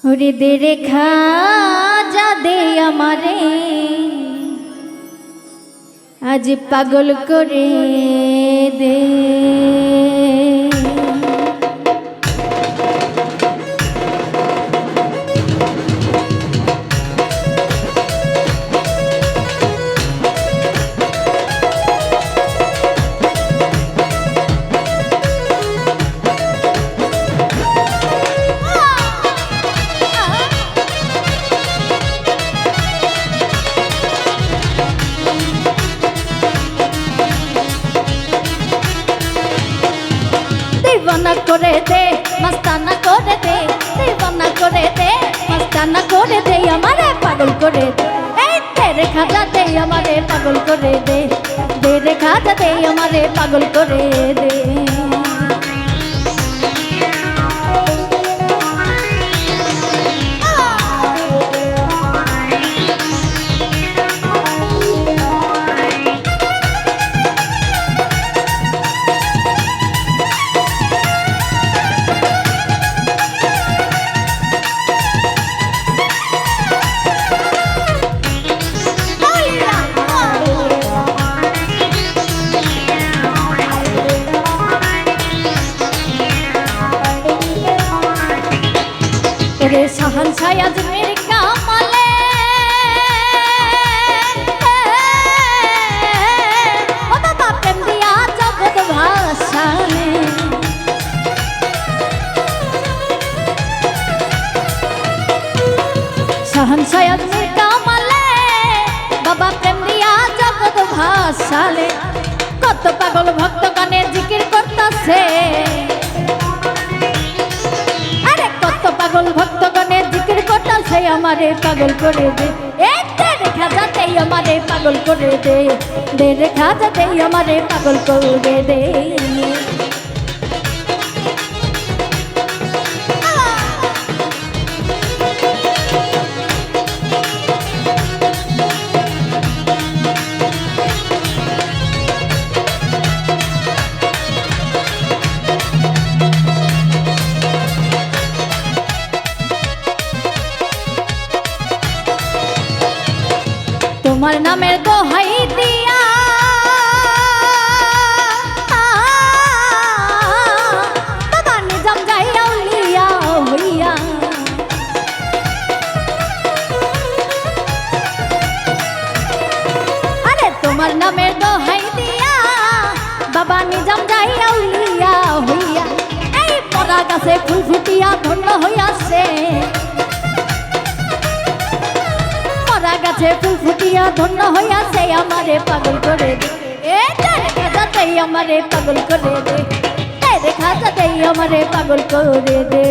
ওরে দে রেখা যা দে আমারে আজ পাগল করে দে। दीवाना करे दे मस्ताना करे दे, दीवाना करे दे मस्ताना करे दे, हमारे पागल करे दे। तेरे खाजा दे हमारे पागल करे दे, तेरे खाजा दे हमारे पागल करे दे। रे शहंशाह अजमेर कामले ओ बाबा प्रेम दिया जगत भाषाने, शहंशाह अजमेर कामले बाबा प्रेम दिया जगत भाषाले। कत पागल भक्त गाने जिकिर करताছে, पागल भक्त गणे जिकिर करताছে हमारे पागल करे दे। तेरे खाजा दे हमारे पागल करे दे, तेरे खाजा दे हमारे पागल करे दे। তোমার নামের দোহাই দিয়া বাবা নিজাম যাইয়া উলিয়া হইয়া, আরে তোমার নামের দোহাই দিয়া বাবা নিজাম যাইয়া উলিয়া হইয়া, এই পরা গাছে ফুল ফুটিয়া ধন্য হইয়াছে, গাছে ফুল ফুটিয়া ধন্য হইয়াছে আমারে পাগল করে দে। তেরে খাজা দে আমারে পাগল করে দে, তেরে খাজা দে আমারে পাগল করে দে।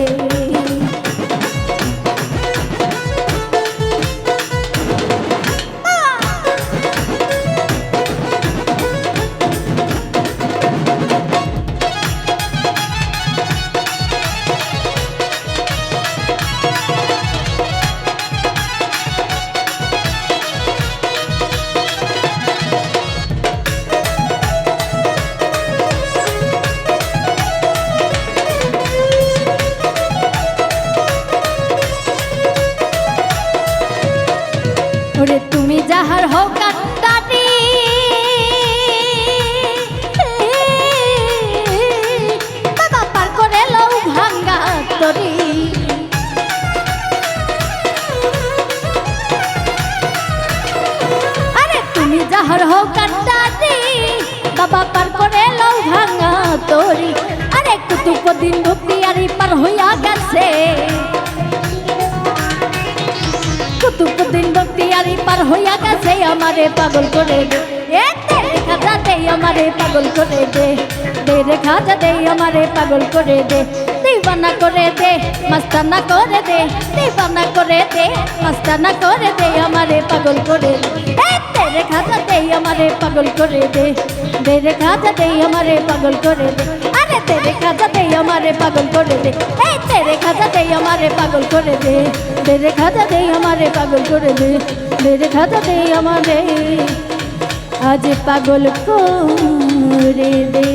ওরে তুমি যাহার হও কান্দানি বাবা পার করে লও ভাঙ্গা তরি, আরে তুমি যাহার হও কান্দানি বাবা পার করে লও ভাঙ্গা তরি, আরে কুতুবউদ্দিন ভক্তিয়ারি পার হইয়া গেছে, কুতুবউদ্দিন ভক্তিয়ারি পার হইয়া গেছে আমারে পাগল করে দে। তেরে খাজা দে আমারে পাগল করে দে, তেরে খাজা দে আমারে পাগল করে দে। दीवाना करे दे मस्ताना करे दे, दीवाना करे दे मस्ताना करे दे, हमारे पागल करे दे। तेरे खाजा दे हमारे पागल करे दे, तेरे खाजा दे हमारे पागल करे दे, अरे तेरे खाजा दे हमारे पागल करे दे। तेरे खाजा दे हमारे पागल करे दे, तेरे खाजा दे हमारे पागल करे दे, तेरे खाजा दे हमारे आज पागल करे दे।